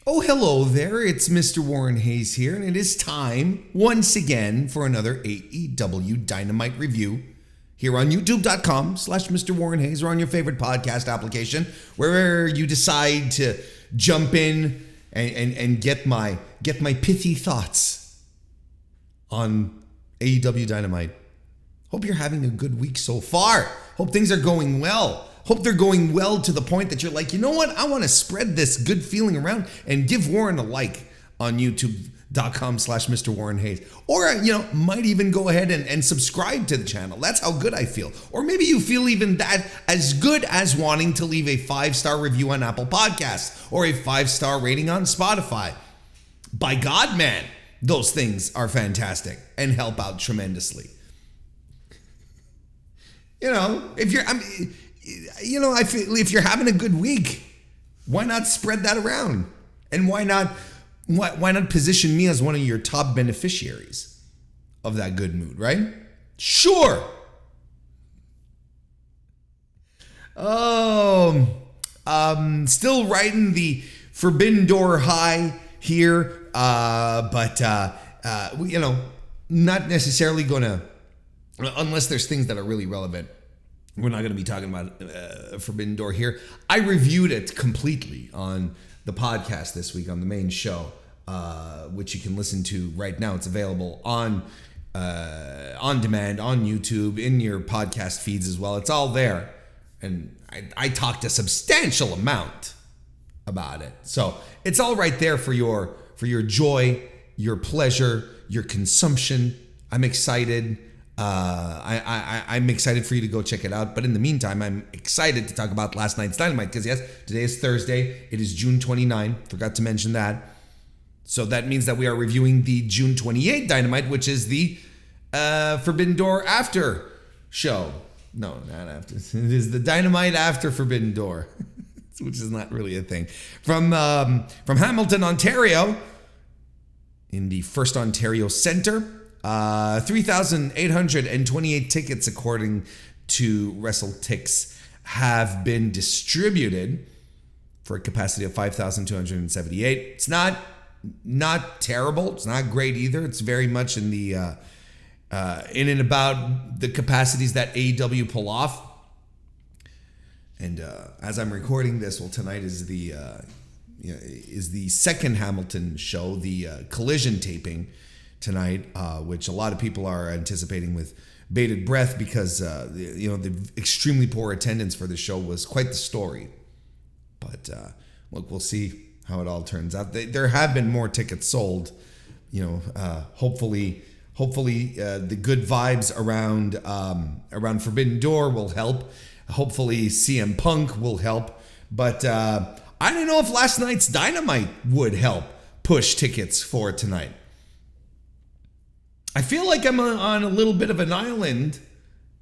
Oh, hello there. It's Mr. Warren Hayes here, and it is time once again for another AEW Dynamite review here on youtube.com/Mr. Warren Hayes or on your favorite podcast application, where you decide to jump in and get my pithy thoughts on AEW Dynamite. Hope you're having a good week so far. Hope things are going well. Hope they're going well to the point that you're like, you know what? I want to spread this good feeling around and give Warren a like on youtube.com/Mr. Warren Hayes. Or, might even go ahead and subscribe to the channel. That's how good I feel. Or maybe you feel even that as good as wanting to leave a 5-star review on Apple Podcasts or a 5-star rating on Spotify. By God, man, those things are fantastic and help out tremendously. I feel if you're having a good week, why not spread that around? And why not position me as one of your top beneficiaries of that good mood, right? Sure. Still riding the Forbidden Door high here, but not necessarily gonna, unless there's things that are really relevant. We're not going to be talking about Forbidden Door here. I reviewed it completely on the podcast this week on the main show, which you can listen to right now. It's available on demand, on YouTube, in your podcast feeds as well. It's all there. And I talked a substantial amount about it. So it's all right there for your joy, your pleasure, your consumption. I'm excited. I'm excited for you to go check it out. But in the meantime, I'm excited to talk about last night's Dynamite because, yes, today is Thursday. It is June 29. Forgot to mention that. So that means that we are reviewing the June 28 Dynamite, which is the Forbidden Door after show. No, not after. It is the Dynamite after Forbidden Door, which is not really a thing. From Hamilton, Ontario, in the First Ontario Centre. 3,828 tickets, according to WrestleTix, have been distributed for a capacity of 5,278. It's not terrible. It's not great either. It's very much in the in and about the capacities that AEW pull off. And as I'm recording this, tonight is the second Hamilton show, the Collision taping tonight, which a lot of people are anticipating with bated breath because the extremely poor attendance for the show was quite the story. But look, we'll see how it all turns out. There have been more tickets sold. Hopefully the good vibes around Forbidden Door will help. Hopefully CM Punk will help. But I don't know if last night's Dynamite would help push tickets for tonight. I feel like I'm on a little bit of an island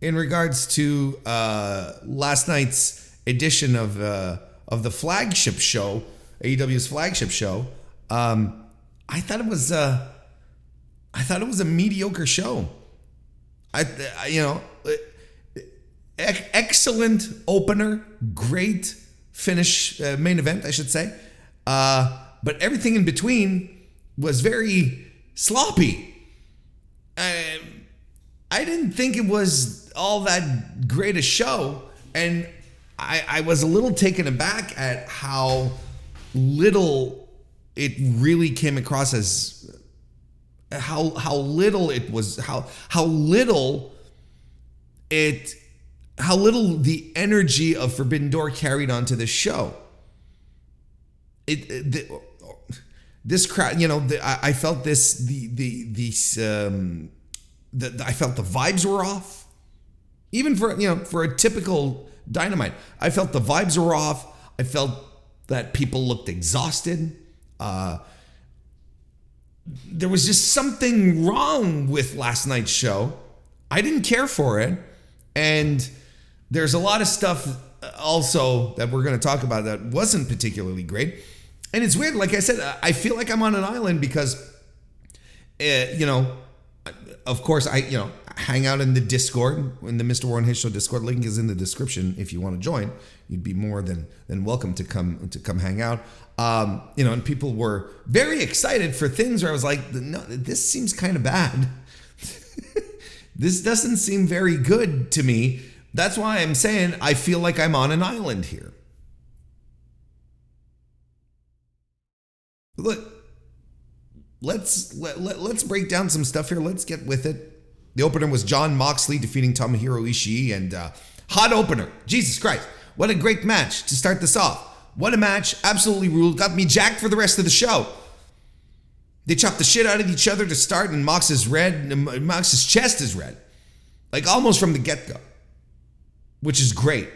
in regards to last night's edition of the flagship show, AEW's flagship show. I thought it was a mediocre show. Excellent opener, great finish, main event, I should say. But everything in between was very sloppy. I didn't think it was all that great a show, and I was a little taken aback at how little it really came across as how little it was how little the energy of Forbidden Door carried onto the show. This crowd, I felt this. I felt the vibes were off. Even for a typical Dynamite, I felt the vibes were off. I felt that people looked exhausted. There was just something wrong with last night's show. I didn't care for it, and there's a lot of stuff also that we're going to talk about that wasn't particularly great. And it's weird, like I said, I feel like I'm on an island because, of course, I hang out in the Discord, in the Mr. Warren Hayes Show Discord. Link is in the description if you want to join. You'd be more than welcome to come hang out. And people were very excited for things where I was like, no, this seems kind of bad. This doesn't seem very good to me. That's why I'm saying I feel like I'm on an island here. Look, let's break down some stuff here. Let's get with it. The opener was Jon Moxley defeating Tomohiro Ishii, and hot opener. Jesus Christ, what a great match to start this off. What a match, absolutely ruled. Got me jacked for the rest of the show. They chopped the shit out of each other to start, and Mox's chest is red. Like almost from the get-go. Which is great.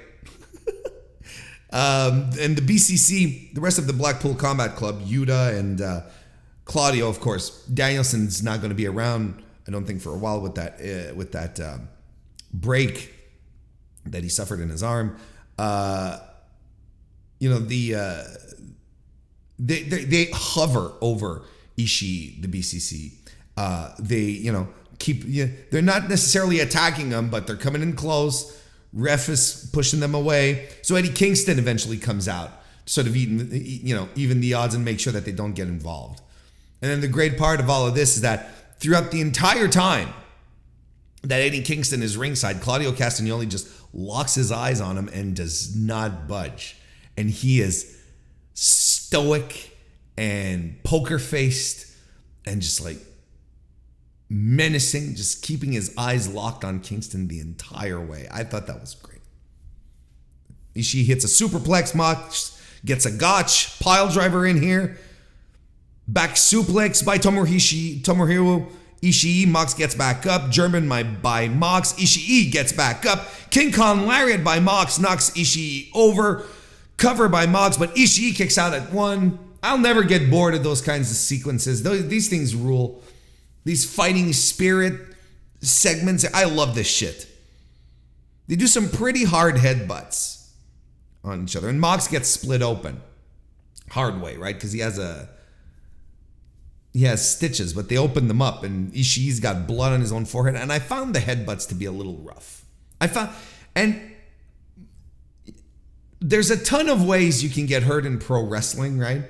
And the BCC, the rest of the Blackpool Combat Club, Yuta and Claudio, of course. Danielson's not going to be around, I don't think, for a while with that break that he suffered in his arm. They hover over Ishii, the BCC. They're not necessarily attacking him, but they're coming in close. Ref is pushing them away. So Eddie Kingston eventually comes out, sort of even the odds and make sure that they don't get involved. And then the great part of all of this is that throughout the entire time that Eddie Kingston is ringside, Claudio Castagnoli just locks his eyes on him and does not budge. And he is stoic and poker-faced and just like menacing, just keeping his eyes locked on Kingston the entire way. I thought that was great. Ishii hits a superplex, Mox gets a gotch, pile driver in here. Back suplex by Tomohiro Ishii. Mox gets back up. German by Mox. Ishii gets back up. King Kong lariat by Mox knocks Ishii over. Cover by Mox, but Ishii kicks out at one. I'll never get bored of those kinds of sequences. These things rule. These fighting spirit segments. I love this shit. They do some pretty hard headbutts on each other. And Mox gets split open. Hard way, right? Because he has stitches, but they open them up, and Ishii's got blood on his own forehead. And I found the headbutts to be a little rough. And there's a ton of ways you can get hurt in pro wrestling, right?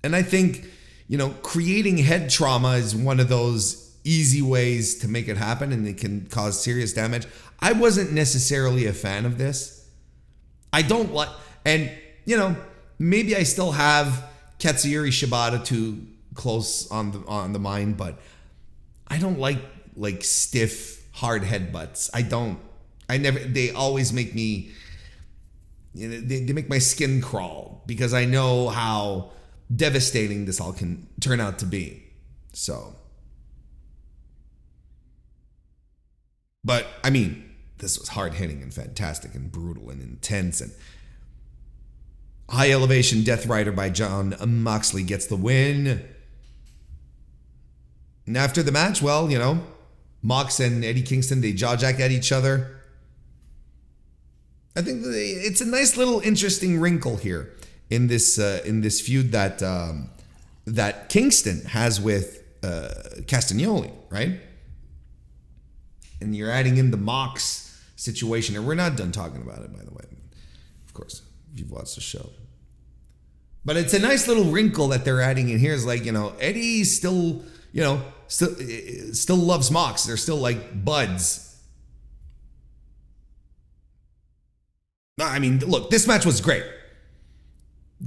And I think, creating head trauma is one of those easy ways to make it happen, and it can cause serious damage. I wasn't necessarily a fan of this. I don't like, and maybe I still have Katsuyori Shibata too close on the mind, but I don't like stiff, hard headbutts. They always make me, they make my skin crawl because I know how devastating this all can turn out to be. So, but I mean, this was hard hitting and fantastic and brutal and intense, and high elevation Death Rider by Jon Moxley gets the win. And after the match, well, Mox and Eddie Kingston, they jaw-jack at each other. I think it's a nice little interesting wrinkle here in this feud that Kingston has with Castagnoli, right? And you're adding in the Mox situation, and we're not done talking about it, by the way. Of course, if you've watched the show. But it's a nice little wrinkle that they're adding in here. Is like, Eddie still loves Mox. They're still like buds. I mean, look, this match was great.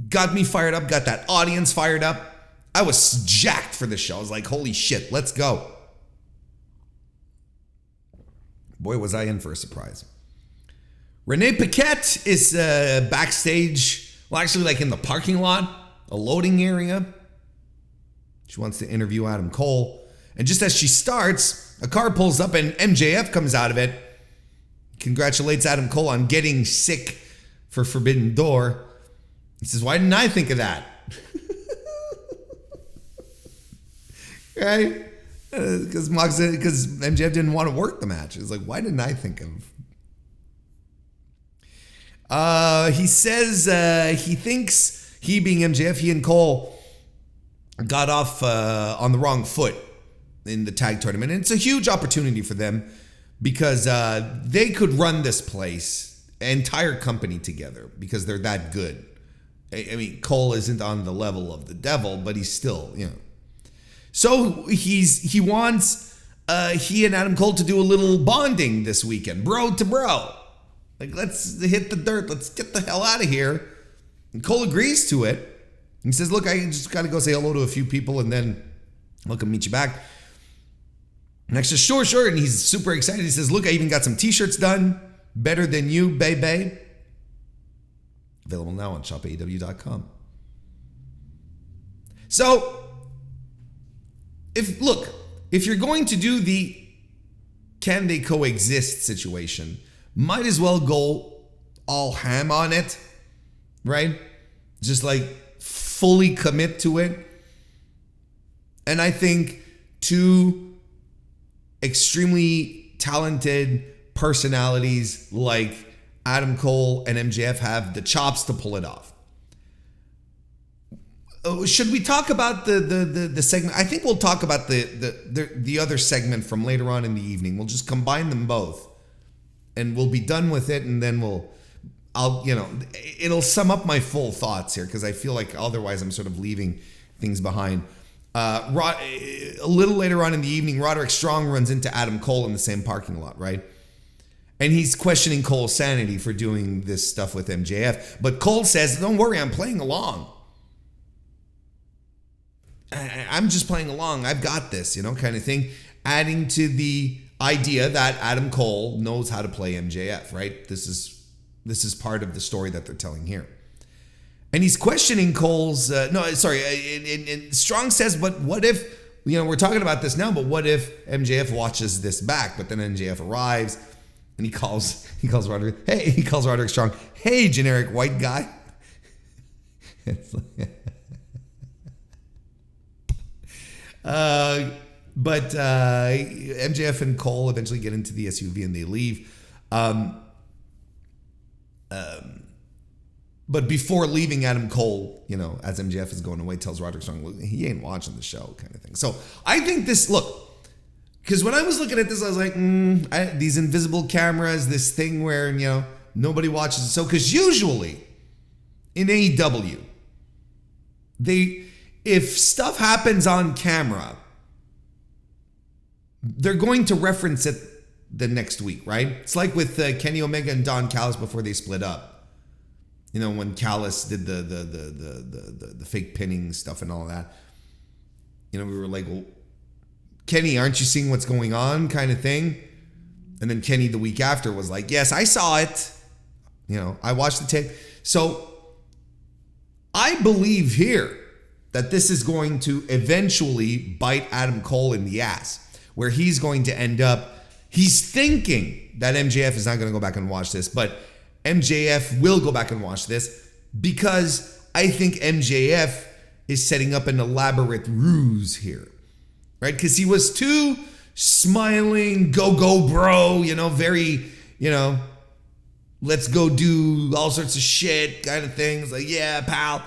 Got me fired up, got that audience fired up. I was jacked for this show. I was like, holy shit, let's go. Boy, was I in for a surprise. Renee Paquette is backstage, well, actually like in the parking lot, a loading area. She wants to interview Adam Cole. And just as she starts, a car pulls up and MJF comes out of it. Congratulates Adam Cole on getting sick for Forbidden Door. He says, why didn't I think of that? Right? Because MJF didn't want to work the match. It's like, why didn't I think of? He says he thinks he being MJF, he and Cole got off on the wrong foot in the tag tournament. And it's a huge opportunity for them because they could run this place, entire company together, because they're that good. I mean, Cole isn't on the level of the devil, but he's still, So he wants he and Adam Cole to do a little bonding this weekend, bro to bro. Like, let's hit the dirt. Let's get the hell out of here. And Cole agrees to it. He says, look, I just got to go say hello to a few people and then I'll come meet you back. And I says, sure. And he's super excited. He says, look, I even got some t-shirts done. Better than you, baby. Available now on shopaew.com. So, if you're going to do the can they coexist situation, might as well go all ham on it, right? Just like fully commit to it. And I think two extremely talented personalities like Adam Cole and MJF have the chops to pull it off. Should we talk about the segment? I think we'll talk about the other segment from later on in the evening. We'll just combine them both, and we'll be done with it. And then it'll sum up my full thoughts here because I feel like otherwise I'm sort of leaving things behind. A little later on in the evening, Roderick Strong runs into Adam Cole in the same parking lot, right? And he's questioning Cole's sanity for doing this stuff with MJF. But Cole says, don't worry, I'm playing along. I'm just playing along. I've got this, kind of thing. Adding to the idea that Adam Cole knows how to play MJF, right? This is part of the story that they're telling here. And he's questioning Cole's, and Strong says, but what if, we're talking about this now, but what if MJF watches this back? But then MJF arrives and he calls Roderick Strong, hey, generic white guy. But MJF and Cole eventually get into the SUV and they leave. But before leaving, Adam Cole, as MJF is going away, tells Roderick Strong, he ain't watching the show, kind of thing. So I think because when I was looking at this, I was like, these invisible cameras, this thing where, nobody watches the show. Because usually in AEW, if stuff happens on camera, they're going to reference it the next week, right? It's like with Kenny Omega and Don Callis before they split up. When Callis did the fake pinning stuff and all of that, we were like, well, Kenny, aren't you seeing what's going on, kind of thing? And then Kenny the week after was like, yes, I saw it. I watched the tape. So I believe here that this is going to eventually bite Adam Cole in the ass, where he's going to end up, he's thinking that MJF is not going to go back and watch this, but MJF will go back and watch this because I think MJF is setting up an elaborate ruse here, right? Because he was too smiling, go bro, very, let's go do all sorts of shit kind of things. Like, yeah, pal.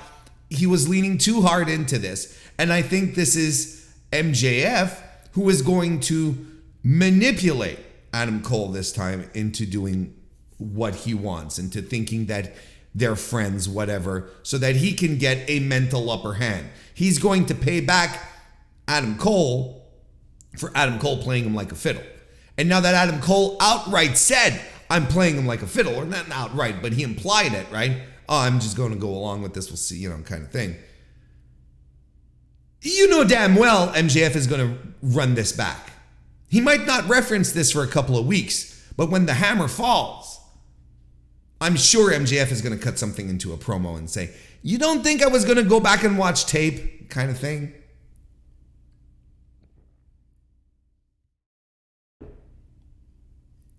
He was leaning too hard into this. And I think this is MJF who is going to manipulate Adam Cole this time into doing what he wants, into thinking that they're friends, whatever, so that he can get a mental upper hand. He's going to pay back Adam Cole for Adam Cole playing him like a fiddle. And now that Adam Cole outright said, I'm playing him like a fiddle, or not outright, but he implied it, right? Oh, I'm just going to go along with this, we'll see, kind of thing. Damn well MJF is going to run this back. He might not reference this for a couple of weeks, but when the hammer falls, I'm sure MJF is going to cut something into a promo and say, you don't think I was going to go back and watch tape, kind of thing?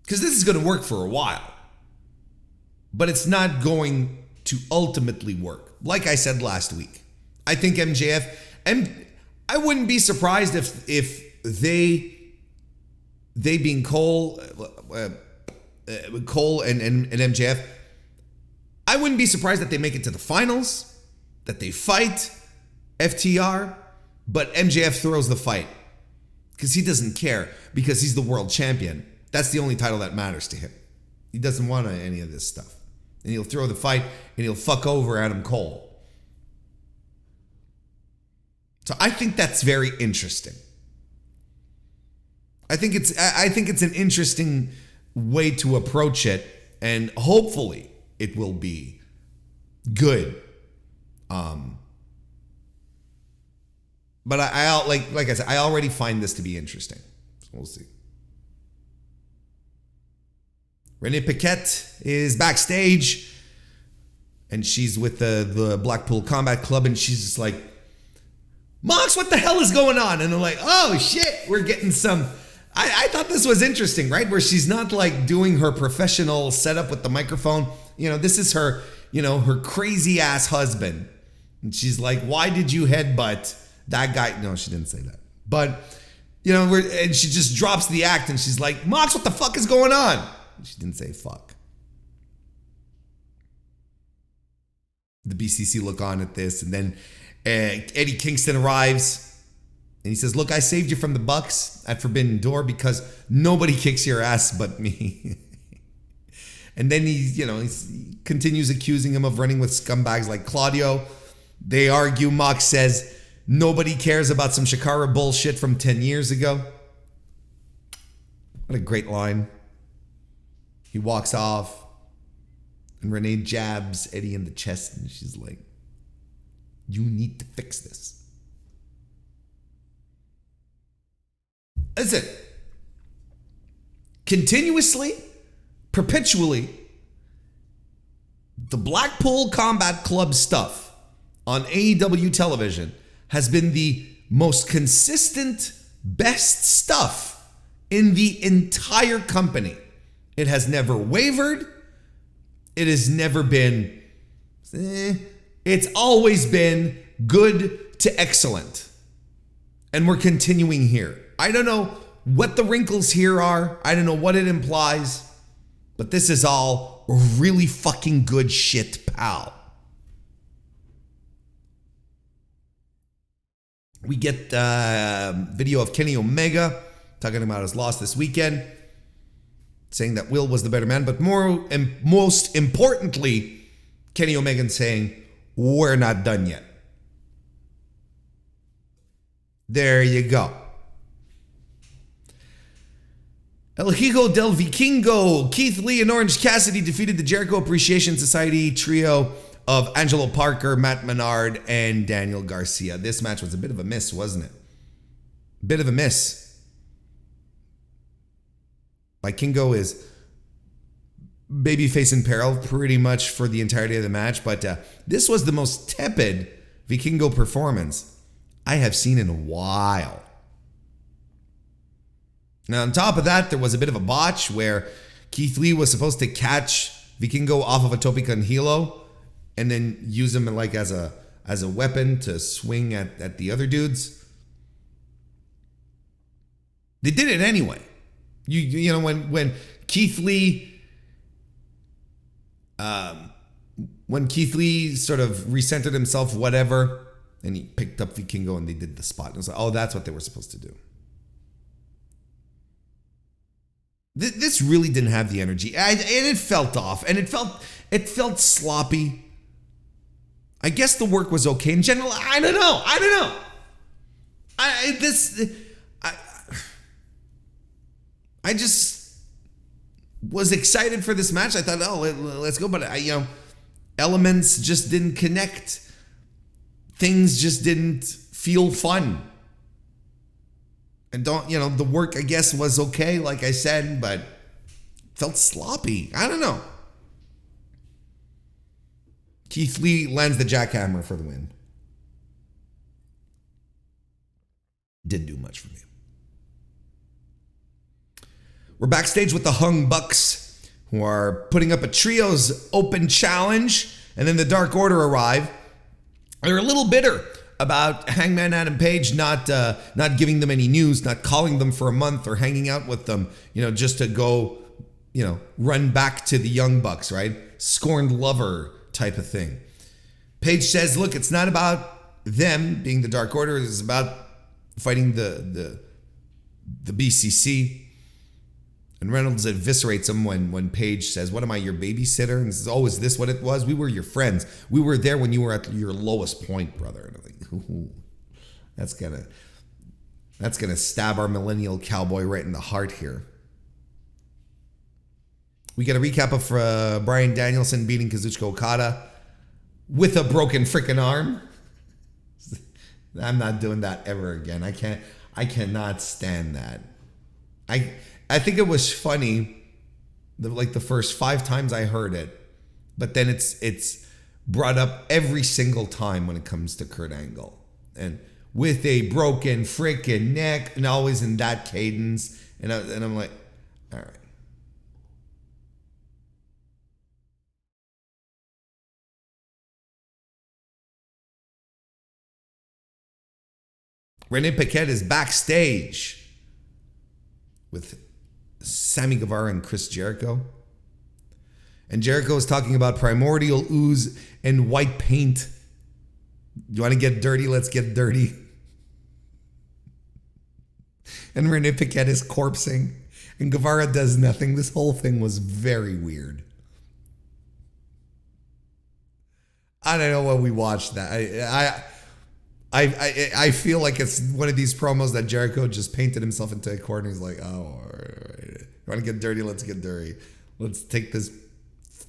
Because this is going to work for a while, but it's not going to ultimately work. Like I said last week, I think MJF, and I wouldn't be surprised if they being Cole and MJF, I wouldn't be surprised that they make it to the finals, that they fight FTR, but MJF throws the fight because he doesn't care, because he's the world champion. That's the only title that matters to him. He doesn't want any of this stuff. And he'll throw the fight and he'll fuck over Adam Cole. So I think that's very interesting. I think it's an interesting way to approach it, and hopefully it will be good. But I like I said, I already find this to be interesting. So we'll see. Renee Paquette is backstage, and she's with the Blackpool Combat Club, and she's just like, Mox, what the hell is going on? And they're like, oh shit, we're getting some. I thought this was interesting, right? Where she's not like doing her professional setup with the microphone. You know, this is her, her crazy ass husband. And she's like, why did you headbutt that guy? No, she didn't say that. But, and she just drops the act and she's like, Mox, what the fuck is going on? She didn't say fuck. The BCC look on at this, and then Eddie Kingston arrives. And he says, look, I saved you from the Bucks at Forbidden Door because nobody kicks your ass but me. And then he continues accusing him of running with scumbags like Claudio. They argue. Mox says, nobody cares about some Shakara bullshit from 10 years ago. What a great line. He walks off, and Renee jabs Eddie in the chest, and she's like, you need to fix this. Listen, continuously, perpetually, the Blackpool Combat Club stuff on AEW television has been the most consistent, best stuff in the entire company. It has never wavered. It has never been, it's always been good to excellent. And we're continuing here. I don't know what the wrinkles here are. I don't know what it implies. But this is all really fucking good shit, pal. We get video of Kenny Omega talking about his loss this weekend, saying that Will was the better man. But most importantly, Kenny Omega saying, we're not done yet. There you go. El Hijo del Vikingo, Keith Lee and Orange Cassidy defeated the Jericho Appreciation Society trio of Angelo Parker, Matt Menard, and Daniel Garcia. This match was a bit of a miss, wasn't it? Bit of a miss. Vikingo is babyface in peril pretty much for the entirety of the match, but this was the most tepid Vikingo performance I have seen in a while. Now, on top of that, there was a bit of a botch where Keith Lee was supposed to catch Vikingo off of a Tope con Hilo and then use him like as a weapon to swing at the other dudes. They did it anyway. You know, when Keith Lee sort of recentered himself, whatever, and he picked up Vikingo and they did the spot. And it was like, oh, that's what they were supposed to do. This really didn't have the energy, and it felt off, and it felt sloppy. I guess the work was okay in general. I don't know. I just was excited for this match. I thought, oh, let's go, but elements just didn't connect. Things just didn't feel fun. And the work, I guess, was okay, like I said, but felt sloppy. I don't know. Keith Lee lands the jackhammer for the win. Didn't do much for me. We're backstage with the Hung Bucks, who are putting up a trios open challenge, and then the Dark Order arrive. They're a little bitter about Hangman Adam Page not giving them any news, not calling them for a month or hanging out with them, just to go, run back to the Young Bucks, right? Scorned lover type of thing. Page says, look, it's not about them being the Dark Order. It's about fighting the BCC. And Reynolds eviscerates him when Page says, what am I, your babysitter? And he says, oh, is this what it was? We were your friends. We were there when you were at your lowest point, brother. And I'm like, ooh. That's gonna stab our millennial cowboy right in the heart here. We get a recap of Bryan Danielson beating Kazuchika Okada with a broken freaking arm. I'm not doing that ever again. I cannot stand that. I think it was funny, like the first 5 times I heard it, but then it's brought up every single time when it comes to Kurt Angle. And with a broken freaking neck, and always in that cadence. And I'm like, all right. Rene Paquette is backstage with Sammy Guevara and Chris Jericho. And Jericho is talking about primordial ooze and white paint. You want to get dirty? Let's get dirty. And Rene Paquette is corpsing. And Guevara does nothing. This whole thing was very weird. I don't know when we watched that. I feel like it's one of these promos that Jericho just painted himself into a corner. He's like, oh, all right. You want to get dirty? Let's get dirty. Let's take this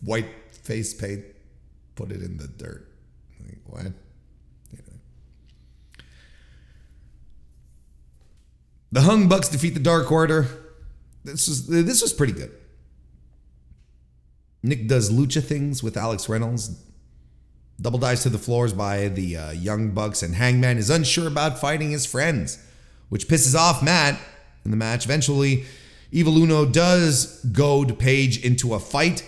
white face paint, put it in the dirt. Like, what? You know. The Hung Bucks defeat the Dark Order. This was pretty good. Nick does lucha things with Alex Reynolds. Double dives to the floors by the Young Bucks, and Hangman is unsure about fighting his friends, which pisses off Matt in the match. Eventually, Evil Uno does goad Page into a fight,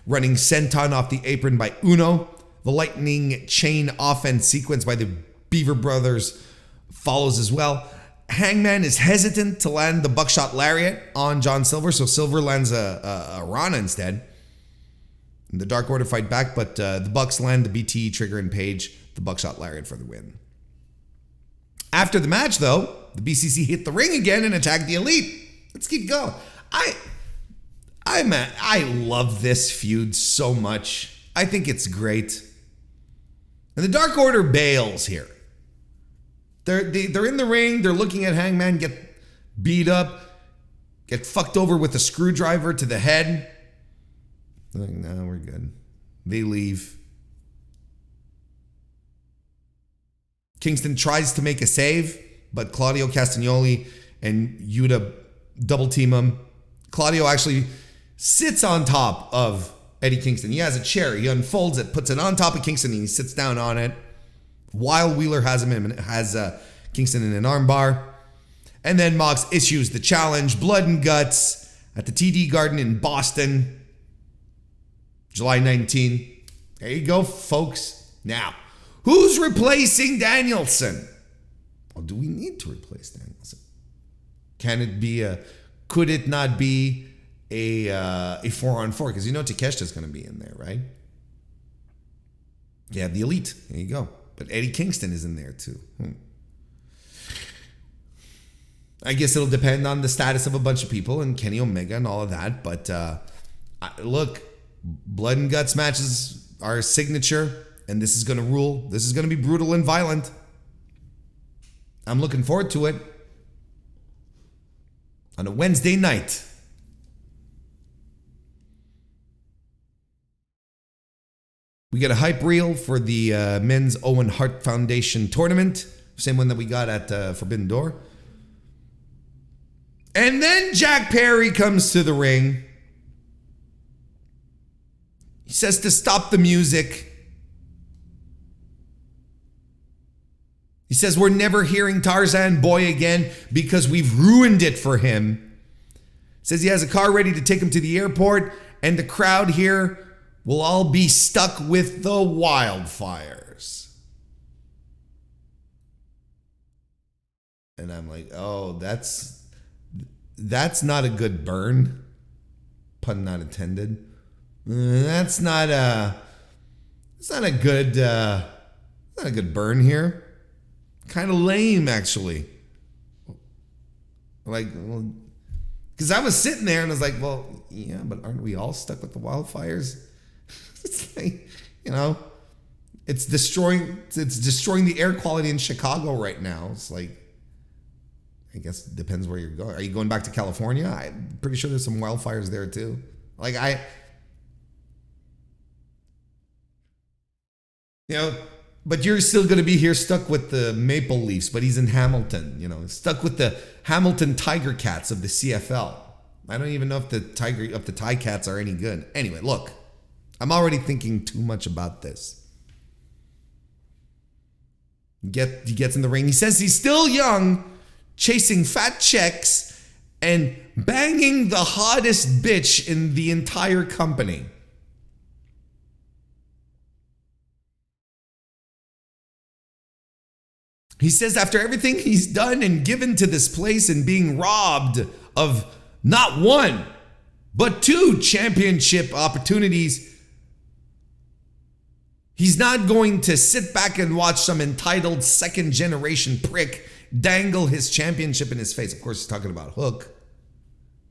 running senton off the apron by Uno. The lightning chain offense sequence by the Beaver Brothers follows as well. Hangman is hesitant to land the buckshot lariat on John Silver, so Silver lands a Rana instead. The Dark Order fight back, but the Bucks land the BTE trigger and Page the buckshot lariat for the win. After the match, though, the BCC hit the ring again and attacked the Elite. Let's keep going. I love this feud so much. I think it's great. And the Dark Order bails here. They're in the ring. They're looking at Hangman get beat up, get fucked over with a screwdriver to the head. They're like, no, we're good. They leave. Kingston tries to make a save, but Claudio Castagnoli and Yuta double team him. Claudio actually sits on top of Eddie Kingston. He has a chair. He unfolds it, puts it on top of Kingston, and he sits down on it while Wheeler has Kingston in an armbar. And then Mox issues the challenge, Blood and Guts, at the TD Garden in Boston. July 19. There you go, folks. Now, who's replacing Danielson? Well, do we need to replace Danielson? Could it not be a 4-on-4? Because you know Takeshita's going to be in there, right? Yeah, the Elite. There you go. But Eddie Kingston is in there too. I guess it'll depend on the status of a bunch of people and Kenny Omega and all of that. But look, Blood and Guts matches are a signature, and this is going to rule. This is going to be brutal and violent. I'm looking forward to it. On a Wednesday night. We get a hype reel for the men's Owen Hart Foundation tournament. Same one that we got at Forbidden Door. And then Jack Perry comes to the ring. He says to stop the music. He says we're never hearing Tarzan Boy again because we've ruined it for him. Says he has a car ready to take him to the airport, and the crowd here will all be stuck with the wildfires. And I'm like, oh, that's not a good burn. Pun not intended. That's not a good burn here. Kind of lame, actually. Like, well, because I was sitting there and I was like, well, yeah, but aren't we all stuck with the wildfires? It's like, It's destroying the air quality in Chicago right now. It's like, I guess it depends where you're going. Are you going back to California? I'm pretty sure there's some wildfires there too. Like but you're still going to be here stuck with the Maple Leafs, but he's in Hamilton, stuck with the Hamilton Tiger Cats of the CFL. I don't even know if the Ticats are any good. Anyway, look, I'm already thinking too much about this. He gets in the ring. He says he's still young, chasing fat checks and banging the hottest bitch in the entire company. He says after everything he's done and given to this place and being robbed of not one, but 2 championship opportunities, he's not going to sit back and watch some entitled second generation prick dangle his championship in his face. Of course, he's talking about Hook.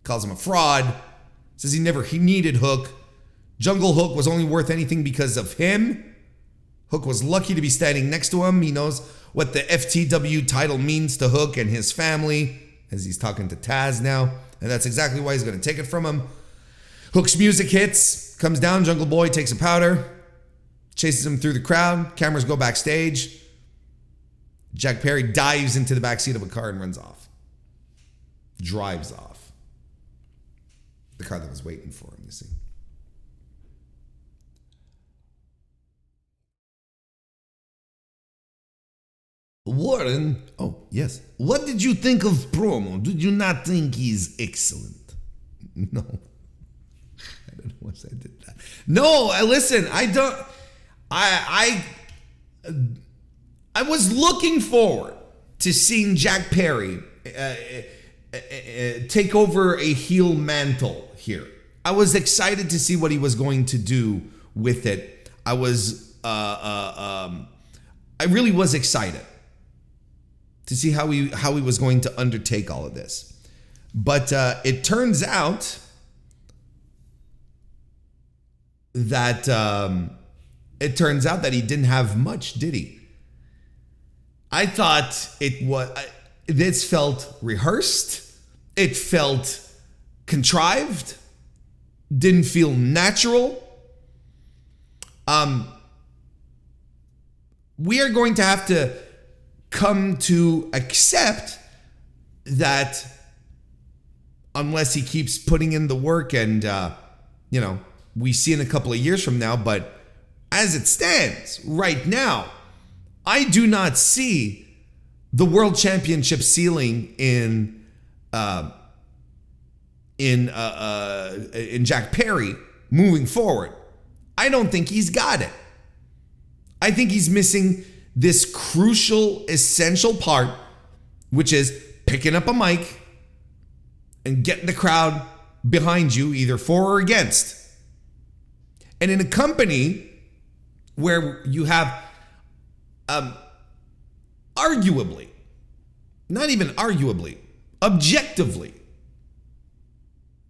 Calls him a fraud. Says he needed Hook. Jungle Hook was only worth anything because of him. Hook was lucky to be standing next to him. He knows what the FTW title means to Hook and his family, as he's talking to Taz now. And that's exactly why he's going to take it from him. Hook's music hits, comes down, Jungle Boy takes a powder, chases him through the crowd. Cameras go backstage. Jack Perry dives into the backseat of a car and runs off. Drives off. The car that was waiting for him, you see. Warren, oh yes. What did you think of promo? Did you not think he's excellent? No. I don't know why I did that. No, listen, I don't. I was looking forward to seeing Jack Perry take over a heel mantle here. I was excited to see what he was going to do with it. I really was excited to see how he was going to undertake all of this. But it turns out that he didn't have much, did he? I thought this felt rehearsed. It felt contrived. Didn't feel natural. We are going to have to come to accept that unless he keeps putting in the work and, we see in a couple of years from now, but as it stands right now, I do not see the world championship ceiling in Jack Perry moving forward. I don't think he's got it. I think he's missing this crucial, essential part, which is picking up a mic and getting the crowd behind you, either for or against. And in a company where you have arguably, not even arguably, objectively,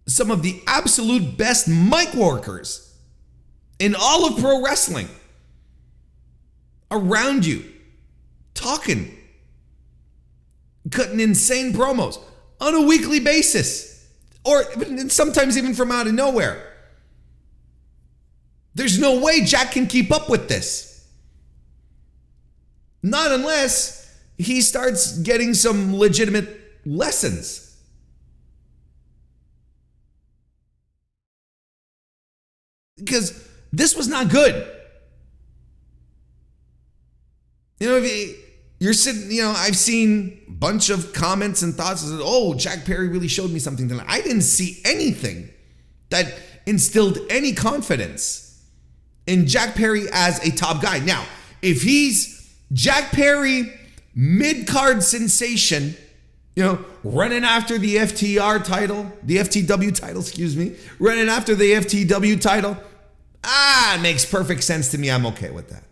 some of the absolute best mic workers in all of pro wrestling around you, talking, cutting insane promos on a weekly basis, or sometimes even from out of nowhere. There's no way Jack can keep up with this. Not unless he starts getting some legitimate lessons. Because this was not good. If you're sitting, I've seen a bunch of comments and thoughts that, oh, Jack Perry really showed me something tonight. I didn't see anything that instilled any confidence in Jack Perry as a top guy. Now, if he's Jack Perry, mid-card sensation, running after the FTW title, running after the FTW title, it makes perfect sense to me. I'm okay with that.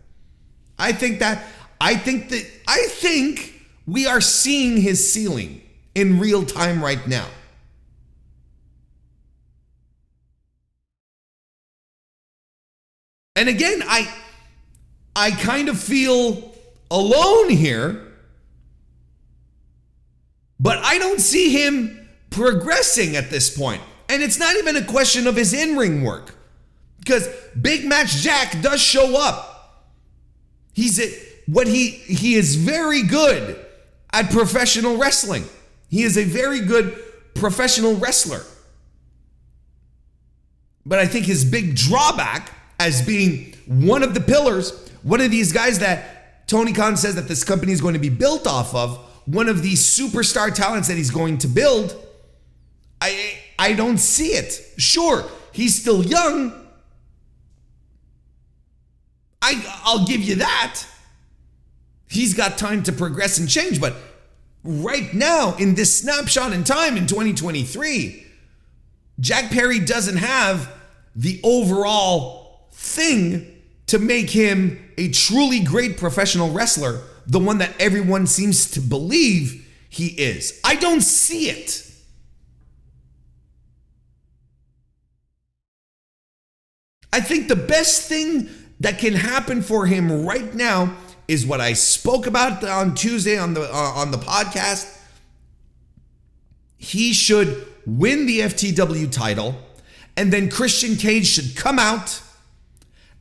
I think we are seeing his ceiling in real time right now. And again, I kind of feel alone here, but I don't see him progressing at this point. And it's not even a question of his in-ring work, because Big Match Jack does show up. He is very good at professional wrestling. He is a very good professional wrestler. But I think his big drawback as being one of the pillars, one of these guys that Tony Khan says that this company is going to be built off of, one of these superstar talents that he's going to build, I don't see it. Sure, he's still young. I'll give you that. He's got time to progress and change, but right now, in this snapshot in time in 2023, Jack Perry doesn't have the overall thing to make him a truly great professional wrestler, the one that everyone seems to believe he is. I don't see it. I think the best thing that can happen for him right now is what I spoke about on Tuesday on the podcast. He should win the FTW title, and then Christian Cage should come out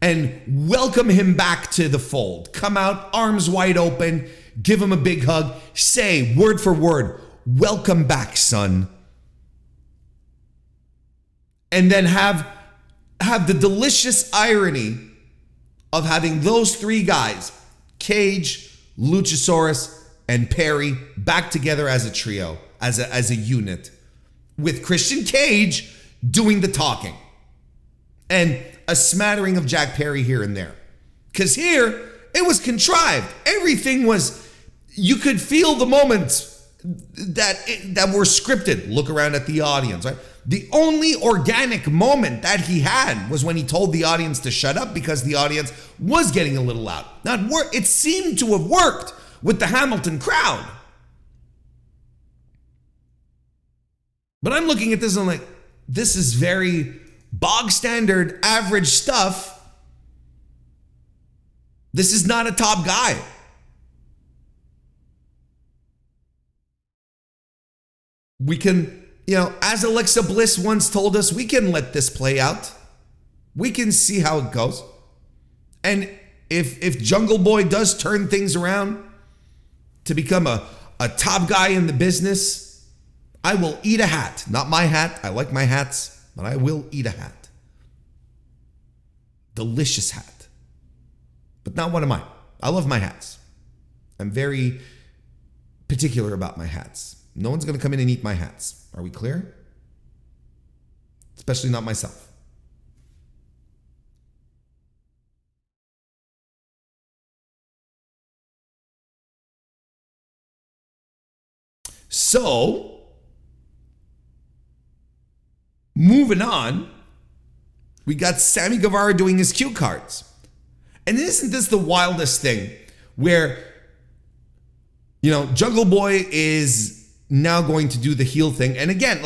and welcome him back to the fold. Come out, arms wide open, give him a big hug, say word for word, "Welcome back, son." And then have the delicious irony of having those three guys, Cage, Luchasaurus, and Perry, back together as a trio, as a unit, with Christian Cage doing the talking and a smattering of Jack Perry here and there. Because here, it was contrived. Everything was, you could feel the moments that were scripted. Look around at the audience, right? The only organic moment that he had was when he told the audience to shut up because the audience was getting a little loud. It seemed to have worked with the Hamilton crowd. But I'm looking at this and I'm like, this is very bog standard, average stuff. This is not a top guy. We can, as Alexa Bliss once told us, we can let this play out. We can see how it goes. And if Jungle Boy does turn things around to become a top guy in the business, I will eat a hat. Not my hat. I like my hats, but I will eat a hat. Delicious hat. But not one of mine. I love my hats. I'm very particular about my hats. No one's going to come in and eat my hats. Are we clear? Especially not myself. So, moving on, we got Sammy Guevara doing his cue cards. And isn't this the wildest thing where, Jungle Boy is now going to do the heel thing. And again,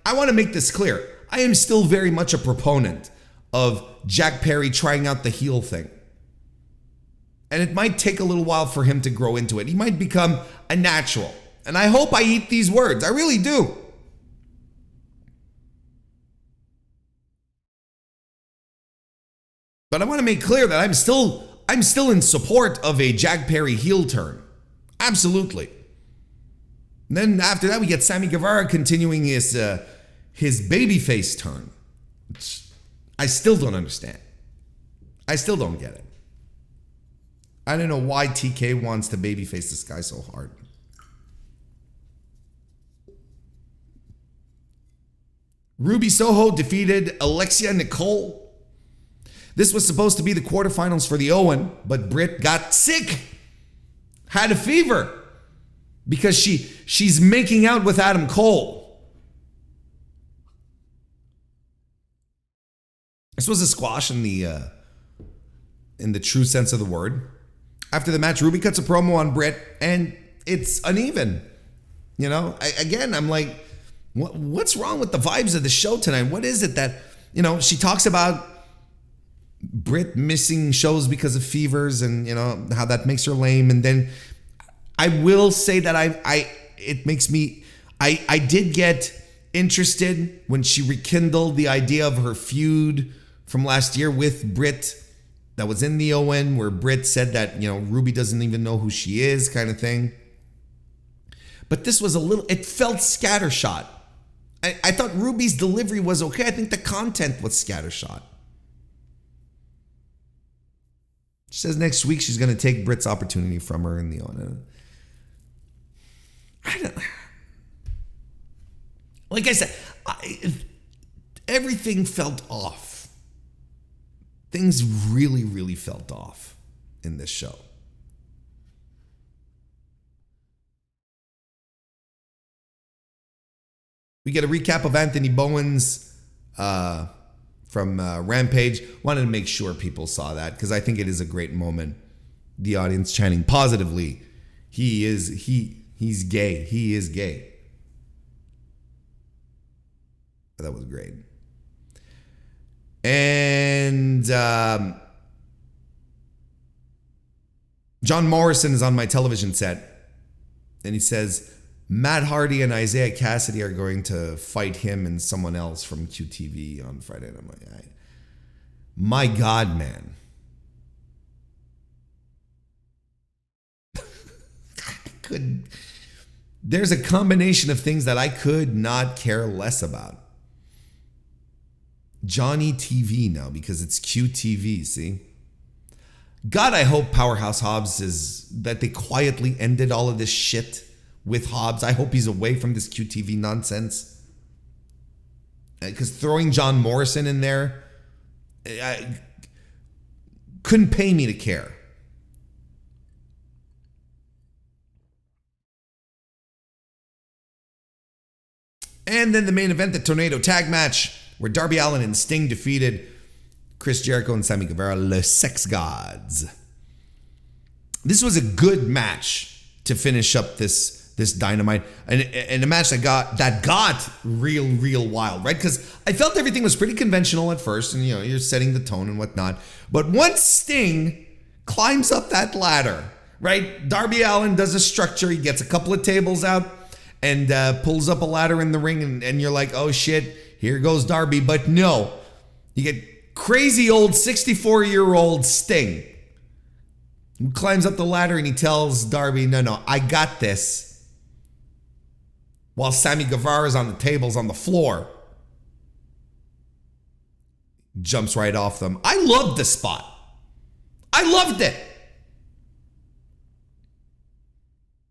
I want to make this clear. I am still very much a proponent of Jack Perry trying out the heel thing. And it might take a little while for him to grow into it. He might become a natural. And I hope I eat these words. I really do. But I want to make clear that I'm still in support of a Jack Perry heel turn. Absolutely. And then after that, we get Sammy Guevara continuing his babyface turn, which I still don't understand. I still don't get it. I don't know why TK wants to babyface this guy so hard. Ruby Soho defeated Alexia Nicole. This was supposed to be the quarterfinals for the Owen, but Britt got sick, had a fever, because she's making out with Adam Cole. This was a squash in the true sense of the word. After the match, Ruby cuts a promo on Britt, and it's uneven. I'm like, what's wrong with the vibes of the show tonight? What is it that, she talks about Britt missing shows because of fevers and, you know, how that makes her lame. And then I will say that I did get interested when she rekindled the idea of her feud from last year with Britt that was in the ON, where Britt said that, you know, Ruby doesn't even know who she is, kind of thing. But this was it felt scattershot. I thought Ruby's delivery was okay. I think the content was scattershot. She says next week she's going to take Britt's opportunity from her in the ON. Like I said, everything felt off. Things really, really felt off in this show. We get a recap of Anthony Bowen's from Rampage. Wanted to make sure people saw that because I think it is a great moment. The audience chanting positively. He's gay. He is gay. That was great. And John Morrison is on my television set. And he says, Matt Hardy and Isaiah Cassidy are going to fight him and someone else from QTV on Friday. And I'm like, my God, man. There's a combination of things that I could not care less about. Johnny TV now because it's QTV, see? God, I hope Powerhouse Hobbs that they quietly ended all of this shit with Hobbs. I hope he's away from this QTV nonsense. Because throwing John Morrison in there couldn't pay me to care. And then the main event, the Tornado Tag Match, where Darby Allin and Sting defeated Chris Jericho and Sammy Guevara, Le Sex Gods. This was a good match to finish up this Dynamite, and a match that got real wild, right? Because I felt everything was pretty conventional at first, and you know, you're setting the tone and whatnot. But once Sting climbs up that ladder, right? Darby Allin does a structure. He gets a couple of tables out and pulls up a ladder in the ring, and you're like, oh shit, here goes Darby. But no, you get crazy old 64-year-old Sting who climbs up the ladder and he tells Darby, no, I got this. While Sammy Guevara's on the tables on the floor. Jumps right off them. I loved the spot. I loved it.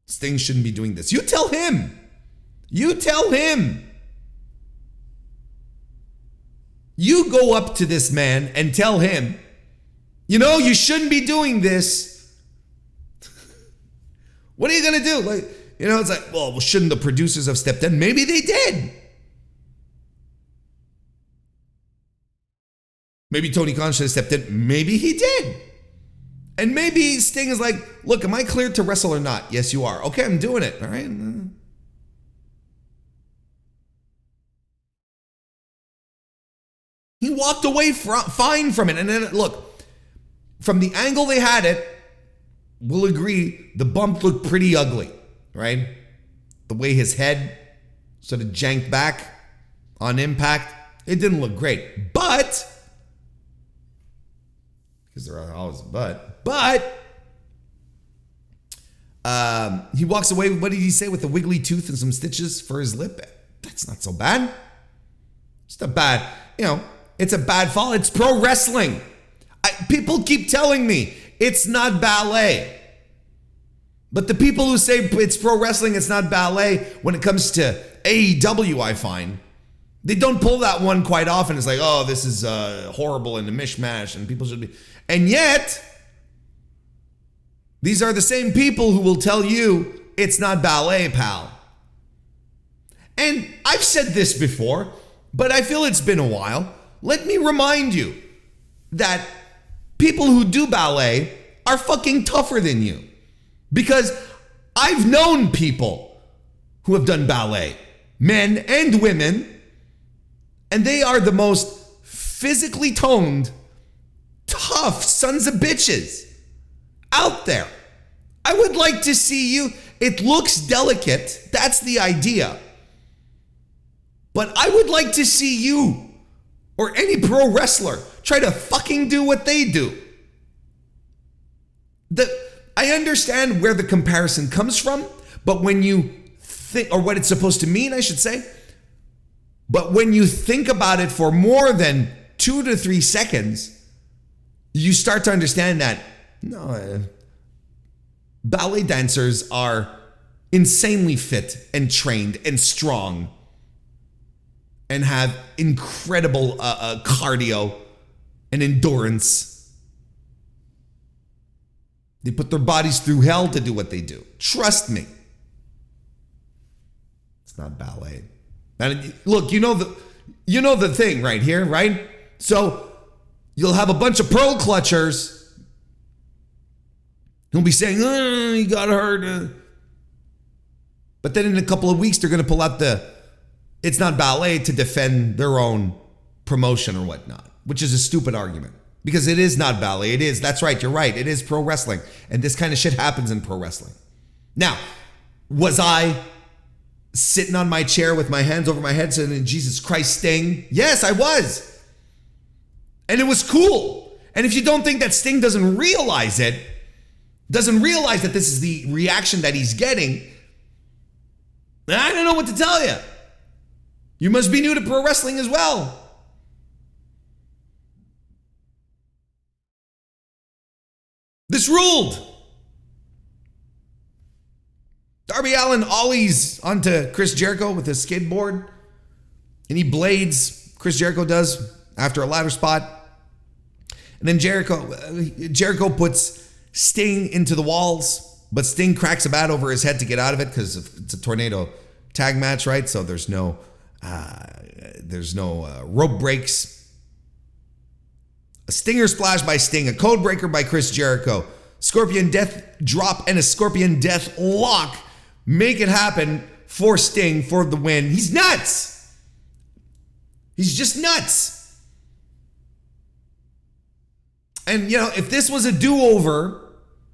Sting shouldn't be doing this. You tell him. You tell him. You go up to this man and tell him, you know, you shouldn't be doing this. What are you going to do? Like, you know, it's like, well, shouldn't the producers have stepped in? Maybe they did. Maybe Tony Khan should have stepped in. Maybe he did. And maybe Sting is like, look, am I cleared to wrestle or not? Yes, you are. Okay, I'm doing it. All right. He walked away fine from it. And then, look, from the angle they had it, we'll agree, the bump looked pretty ugly. Right? The way his head sort of janked back on impact, it didn't look great. But, because there are always but he walks away, what did he say, with a wiggly tooth and some stitches for his lip? That's not so bad. It's not bad. You know, it's a bad fall. It's pro wrestling. People keep telling me it's not ballet. But the people who say it's pro wrestling, it's not ballet, when it comes to AEW, I find, they don't pull that one quite often. It's like, oh, this is horrible and a mishmash and people should be. And yet, these are the same people who will tell you it's not ballet, pal. And I've said this before, but I feel it's been a while. Let me remind you that people who do ballet are fucking tougher than you. Because I've known people who have done ballet, men and women, and they are the most physically toned tough sons of bitches out there. I would like to see you. It looks delicate. That's the idea. But I would like to see you or any pro wrestler try to fucking do what they do. I understand where the comparison comes from, but when you think, or what it's supposed to mean, I should say, but when you think about it for more than 2 to 3 seconds, you start to understand that ballet dancers are insanely fit and trained and strong and have incredible cardio and endurance. They put their bodies through hell to do what they do. Trust me. It's not ballet. And look, you know the thing right here, right? So you'll have a bunch of pearl clutchers who'll be saying, "Oh, you got hurt." But then in a couple of weeks, they're going to pull out it's not ballet to defend their own promotion or whatnot, which is a stupid argument because it is not ballet. It is. That's right. You're right. It is pro wrestling. And this kind of shit happens in pro wrestling. Now, was I sitting on my chair with my hands over my head saying, "Jesus Christ, Sting"? Yes, I was. And it was cool. And if you don't think that Sting doesn't realize that this is the reaction that he's getting, I don't know what to tell you. You must be new to pro wrestling as well. This ruled. Darby Allin ollies onto Chris Jericho with his skateboard. And he blades, Chris Jericho does, after a ladder spot. And then Jericho puts Sting into the walls, but Sting cracks a bat over his head to get out of it because it's a tornado tag match, right? So there's no rope breaks. A stinger splash by Sting, a code breaker by Chris Jericho, Scorpion Death drop, and a Scorpion Death lock make it happen for Sting for the win. He's nuts. He's just nuts. And, if this was a do-over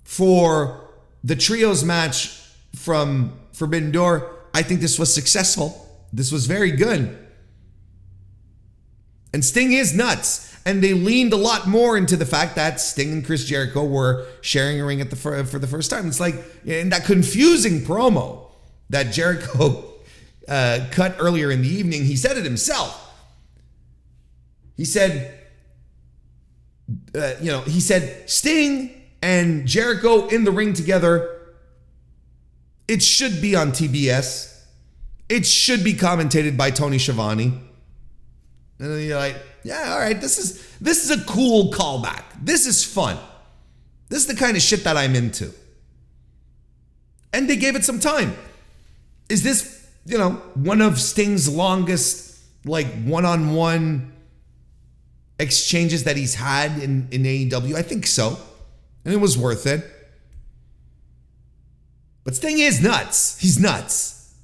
for the trios match from Forbidden Door, I think this was successful. This was very good. And Sting is nuts. And they leaned a lot more into the fact that Sting and Chris Jericho were sharing a ring for the first time. It's like in that confusing promo that Jericho cut earlier in the evening, he said it himself. He said, he said, Sting and Jericho in the ring together, it should be on TBS. It should be commentated by Tony Schiavone. And then you're like, yeah, all right, this is a cool callback. This is fun. This is the kind of shit that I'm into. And they gave it some time. Is this, one of Sting's longest, one-on-one exchanges that he's had in AEW? I think so. And it was worth it. But Sting is nuts. He's nuts.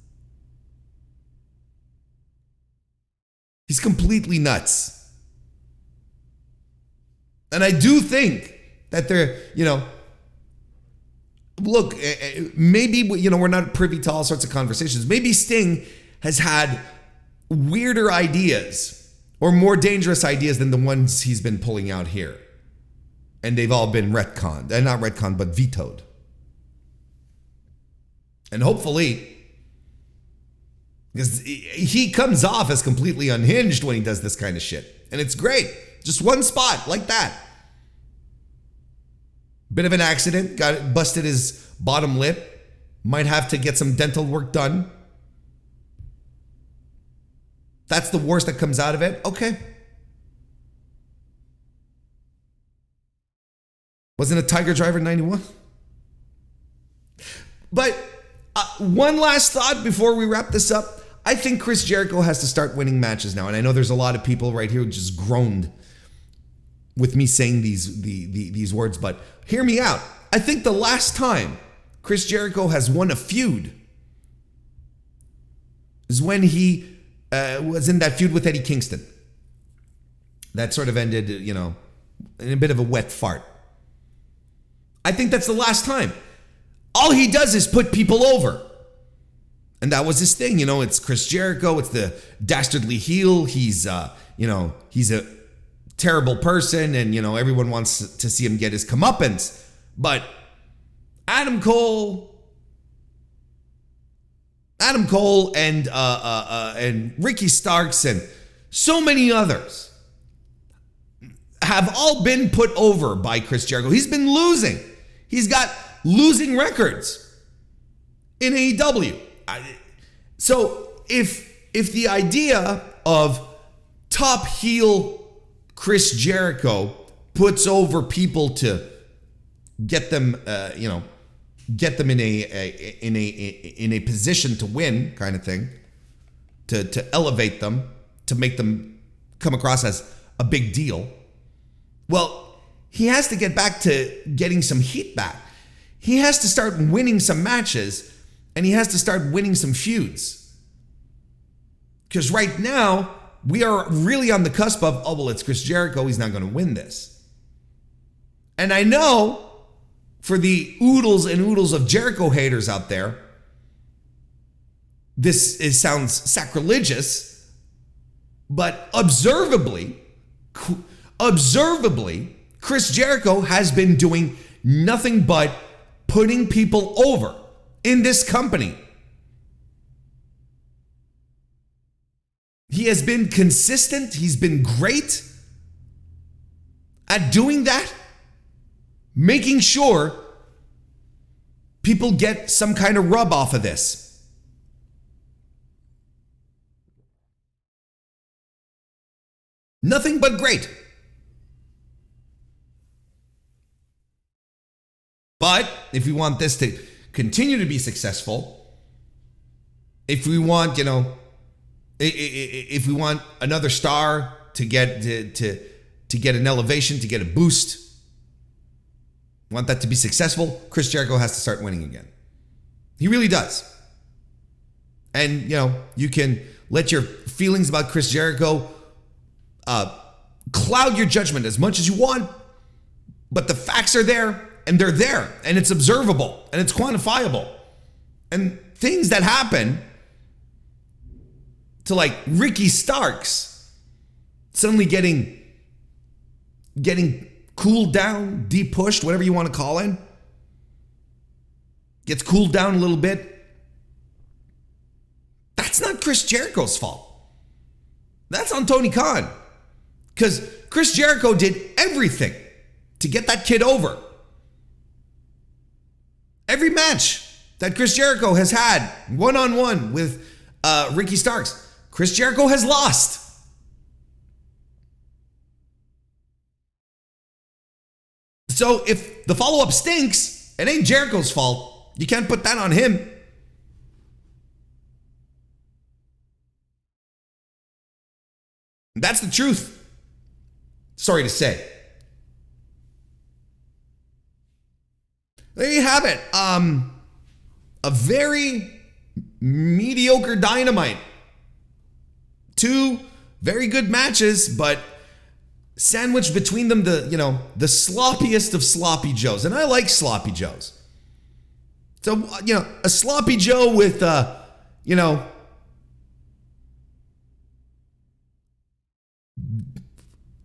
He's completely nuts. And I do think that they're, look, maybe, we're not privy to all sorts of conversations. Maybe Sting has had weirder ideas or more dangerous ideas than the ones he's been pulling out here. And they've all been retconned. And not retconned, but vetoed. And hopefully, because he comes off as completely unhinged when he does this kind of shit. And it's great. Just one spot like that. Bit of an accident. Busted his bottom lip. Might have to get some dental work done. That's the worst that comes out of it. Okay. Wasn't a Tiger Driver 91? But one last thought before we wrap this up. I think Chris Jericho has to start winning matches now. And I know there's a lot of people right here who just groaned with me saying these words, but hear me out. I think the last time Chris Jericho has won a feud is when he was in that feud with Eddie Kingston. That sort of ended, in a bit of a wet fart. I think that's the last time. All he does is put people over. And that was his thing. It's Chris Jericho. It's the dastardly heel. He's a terrible person, and, everyone wants to see him get his comeuppance. But Adam Cole and Ricky Starks and so many others have all been put over by Chris Jericho. He's been losing. He's got losing records in AEW. So if the idea of top heel Chris Jericho puts over people to get them, get them in a position to win, kind of thing, to elevate them, to make them come across as a big deal. Well, he has to get back to getting some heat back. He has to start winning some matches, and he has to start winning some feuds. Because right now, we are really on the cusp of, it's Chris Jericho, he's not going to win this. And I know for the oodles and oodles of Jericho haters out there, this sounds sacrilegious, but observably, Chris Jericho has been doing nothing but putting people over in this company. He has been consistent. He's been great at doing that, making sure people get some kind of rub off of this. Nothing but great. But if we want this to continue to be successful, if we want, if we want another star to get to get an elevation, to get a boost, want that to be successful, Chris Jericho has to start winning again. He really does. And, you can let your feelings about Chris Jericho cloud your judgment as much as you want, but the facts are there. And they're there, and it's observable, and it's quantifiable. And things that happen to like Ricky Starks suddenly getting cooled down, depushed, whatever you want to call it, gets cooled down a little bit. That's not Chris Jericho's fault. That's on Tony Khan. Because Chris Jericho did everything to get that kid over. Every match that Chris Jericho has had one-on-one with Ricky Starks, Chris Jericho has lost. So if the follow-up stinks, it ain't Jericho's fault. You can't put that on him. That's the truth. Sorry to say. There you have it. A very mediocre Dynamite. 2 very good matches, but sandwiched between them the sloppiest of sloppy joes. And I like sloppy joes. So, a sloppy joe with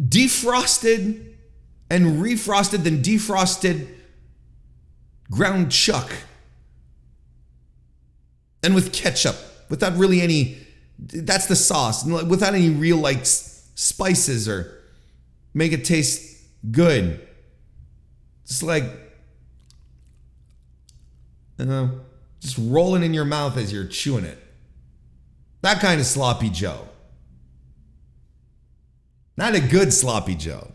defrosted and refrosted, then defrosted ground chuck, and with ketchup, without really any, that's the sauce, without any real spices or make it taste good. Just just rolling in your mouth as you're chewing it. That kind of sloppy joe. Not a good sloppy joe.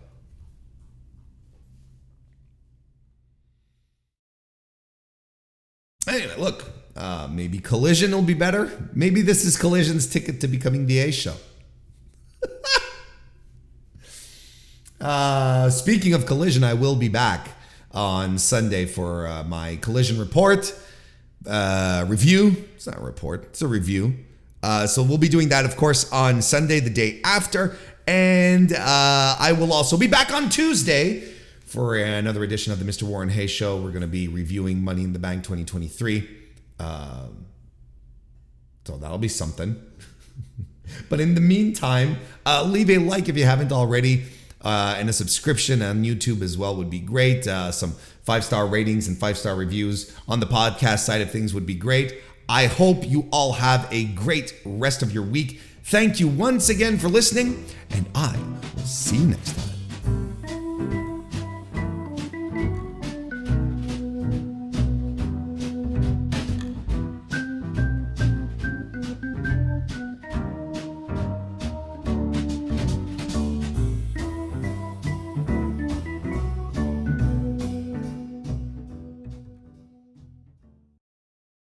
Anyway, look, maybe Collision will be better. Maybe this is Collision's ticket to becoming the A show. Speaking of Collision, I will be back on Sunday for my Collision report review. It's not a report, it's a review. So we'll be doing that, of course, on Sunday, the day after. And I will also be back on Tuesday for another edition of the Mr. Warren Hayes Show. We're going to be reviewing Money in the Bank 2023. So that'll be something. But in the meantime, leave a like if you haven't already. And a subscription on YouTube as well would be great. Some 5-star ratings and 5-star reviews on the podcast side of things would be great. I hope you all have a great rest of your week. Thank you once again for listening, and I will see you next time.